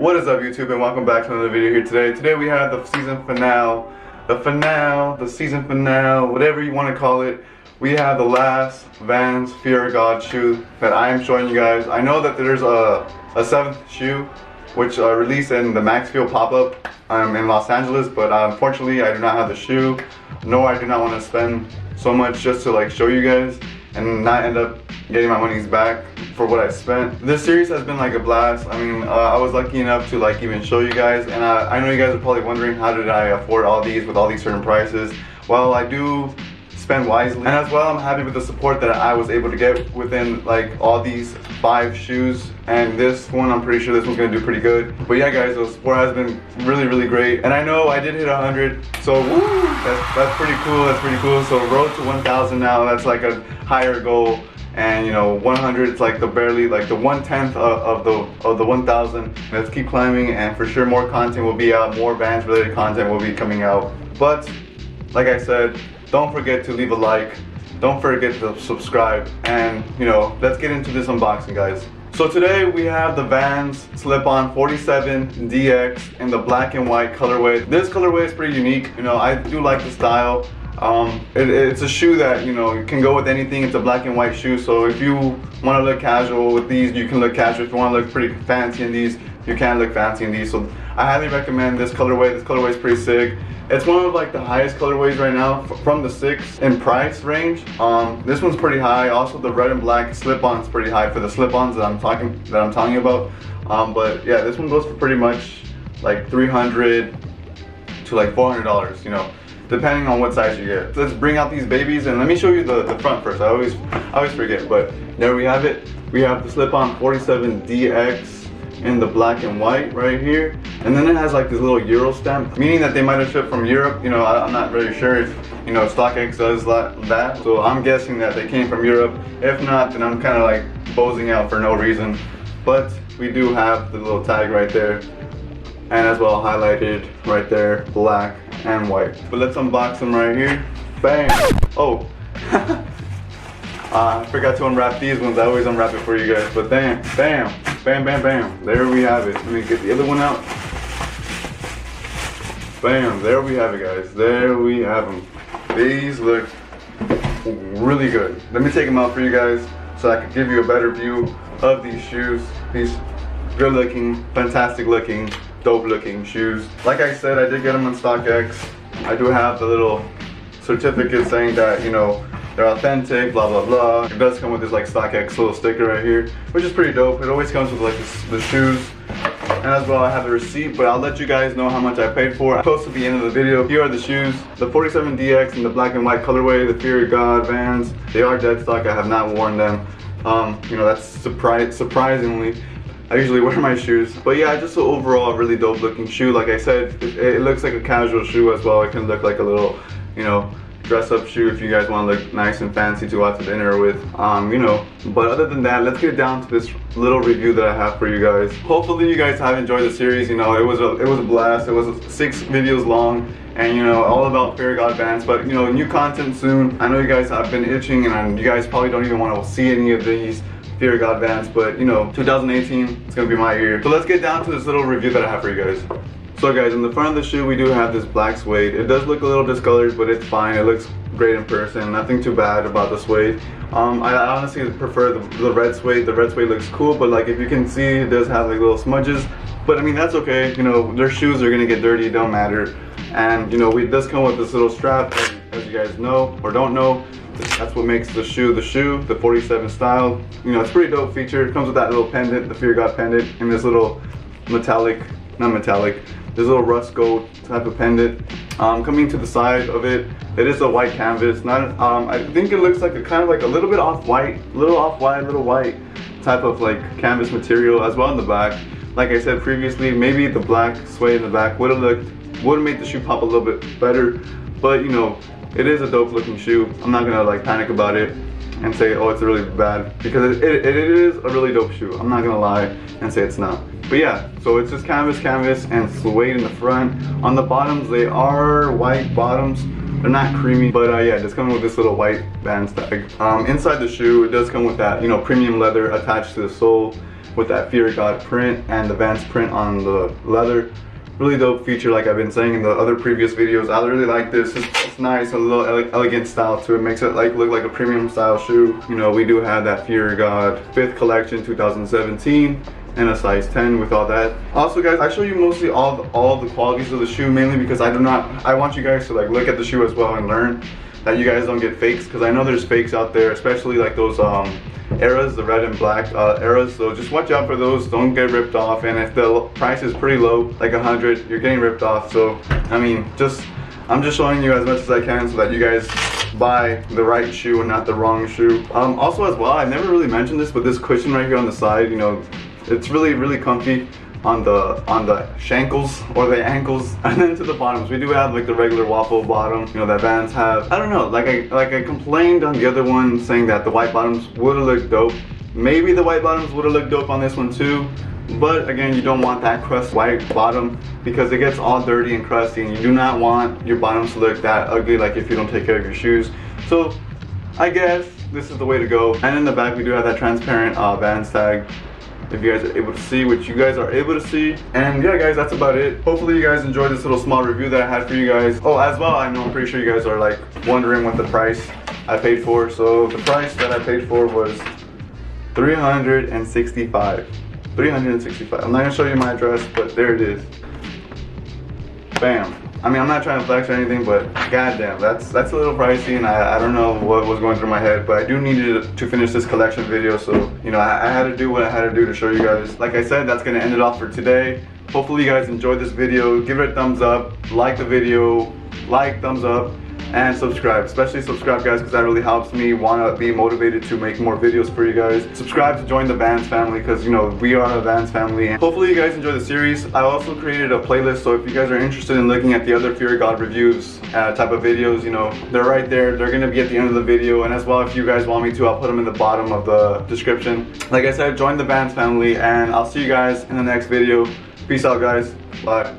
What is up, YouTube, and welcome back to another video here today. Today we have the season finale, the season finale, whatever you want to call it. We have the last Vans Fear of God shoe that I am showing you guys. I know that there's a seventh shoe which released in the Maxfield pop-up in Los Angeles, but unfortunately I do not have the shoe. No, I do not want to spend so much just to like show you guys and not end up getting my monies back for what I spent. This series has been like a blast. I mean, I was lucky enough to like even show you guys, and I know you guys are probably wondering, how did I afford all these with all these certain prices? Well, I do spend wisely, and as well I'm happy with the support that I was able to get within like all these 5 shoes, and this one I'm pretty sure this one's gonna do pretty good. But yeah guys, the support has been really great, and I know I did hit 100, so woo, that's pretty cool. So road to 1,000 now, that's like a higher goal. And you know, 100 is like barely like the 1/10 of the 1,000. Let's keep climbing, and for sure more content will be out, more Vans related content will be coming out. But like I said, don't forget to leave a like, don't forget to subscribe, and you know, let's get into this unboxing, guys. So today we have the Vans slip-on 47 DX in the black and white colorway. This colorway is pretty unique. You know, I do like the style. It's a shoe that, you know, can go with anything. It's a black and white shoe, so if you want to look casual with these, you can look casual. If you want to look pretty fancy in these, you can look fancy in these. So I highly recommend this colorway. This colorway is pretty sick. It's one of like the highest colorways right now from the 6 in price range. This one's pretty high. Also the red and black slip-on is pretty high for the slip-ons that I'm talking about. But yeah, this one goes for pretty much like $300 to like $400, you know, depending on what size you get. Let's bring out these babies, and let me show you the front first. I always forget, but there we have it. We have the slip-on 47 DX in the black and white right here, and then it has like this little Euro stamp, meaning that they might have shipped from Europe. You know, I'm not really sure if, you know, StockX does that, so I'm guessing that they came from Europe. If not, then I'm kind of like bozing out for no reason. But we do have the little tag right there, and as well highlighted right there, black and white. But let's unbox them right here. Bang! Oh, I forgot to unwrap these ones. I always unwrap it for you guys. But bam, bam, bam, bam, bam. There we have it. Let me get the other one out. Bam! There we have it, guys. There we have them. These look really good. Let me take them out for you guys so I can give you a better view of these shoes. These good-looking, fantastic-looking, dope-looking shoes. Like I said, I did get them on StockX. I do have the little certificate saying that, you know, they're authentic, blah blah blah. It does come with this like StockX little sticker right here, which is pretty dope. It always comes with like the shoes, and as well I have the receipt, but I'll let you guys know how much I paid for. Close to the end of the video. Here are the shoes, the 47 DX in the black and white colorway, the Fear of God Vans. They are dead stock. I have not worn them. You know, that's surprisingly. I usually wear my shoes, but yeah, just an overall really dope looking shoe. Like I said, it looks like a casual shoe as well. It can look like a little, you know, dress up shoe if you guys want to look nice and fancy to go out to dinner with, you know. But other than that, let's get down to this little review that I have for you guys. Hopefully you guys have enjoyed the series. You know, it was a blast. It was 6 videos long, and you know, all about Fear of God Vans. But you know, new content soon. I know you guys have been itching, and you guys probably don't even want to see any of these Fear of God Vans, but you know, 2018, it's gonna be my year. So let's get down to this little review that I have for you guys. So guys, in the front of the shoe, we do have this black suede. It does look a little discolored, but it's fine. It looks great in person. Nothing too bad about the suede. I honestly prefer the red suede. The red suede looks cool, but like if you can see, it does have like little smudges. But I mean, that's okay. You know, their shoes are gonna get dirty, it don't matter. And you know, it does come with this little strap, as you guys know or don't know. That's what makes the 47 style. You know, it's a pretty dope feature. It comes with that little pendant, the Fear of God pendant, and this little this little rust gold type of pendant. Coming to the side of it, it is a white canvas. I think it looks like a kind of like a little bit off-white, little white type of like canvas material as well in the back. Like I said previously, maybe the black suede in the back would have made the shoe pop a little bit better, but you know, it is a dope looking shoe. I'm not gonna like panic about it and say, oh, it's really bad, because it is a really dope shoe. I'm not gonna lie and say it's not. But yeah, so it's just canvas and suede in the front. On the bottoms, they are white bottoms. They're not creamy, but yeah, it does come with this little white Vans tag. Inside the shoe, it does come with that, you know, premium leather attached to the sole. with that Fear God print and the Vans print on the leather. Really dope feature, like I've been saying in the other previous videos. I really like this. It's nice, a little elegant style to it. Makes it like look like a premium style shoe. You know, we do have that Fear God 5th collection 2017 and a size 10 with all that. Also guys, I show you mostly all the qualities of the shoe, mainly because I want you guys to like look at the shoe as well and learn that you guys don't get fakes, because I know there's fakes out there, especially like those eras, the red and black eras. So just watch out for those. Don't get ripped off. And if the price is pretty low, like 100, you're getting ripped off. So I mean, I'm just showing you as much as I can so that you guys buy the right shoe and not the wrong shoe. Also as well, I never really mentioned this, but this cushion right here on the side, you know, it's really comfy on the shankles or the ankles, and then to the bottoms. We do have like the regular waffle bottom, you know, that Vans have. I don't know, like I complained on the other one saying that the white bottoms would have looked dope. Maybe the white bottoms would have looked dope on this one too, but again, you don't want that crust white bottom because it gets all dirty and crusty, and you do not want your bottoms to look that ugly like if you don't take care of your shoes. So I guess this is the way to go. And in the back we do have that transparent Vans tag, if you guys are able to see, which you guys are able to see. And yeah guys, that's about it. Hopefully you guys enjoyed this little small review that I had for you guys. Oh, as well, I know I'm pretty sure you guys are like wondering what the price I paid for. So the price that I paid for was $365. I'm not gonna show you my address, but there it is. Bam. I mean, I'm not trying to flex or anything, but goddamn, that's a little pricey, and I don't know what was going through my head, but I do need to finish this collection video, so you know, I had to do what I had to do to show you guys. Like I said, that's gonna end it off for today. Hopefully you guys enjoyed this video. Give it a thumbs up, like the video, thumbs up, and subscribe. Especially subscribe guys, because that really helps me want to be motivated to make more videos for you guys. Subscribe to join the Vans family, because you know, we are a Vans family. And hopefully you guys enjoy the series. I also created a playlist, so if you guys are interested in looking at the other Fear God reviews type of videos, you know, they're right there. They're gonna be at the end of the video, and as well, if you guys want me to, I'll put them in the bottom of the description. Like I said, join the Vans family, and I'll see you guys in the next video. Peace out guys. Bye.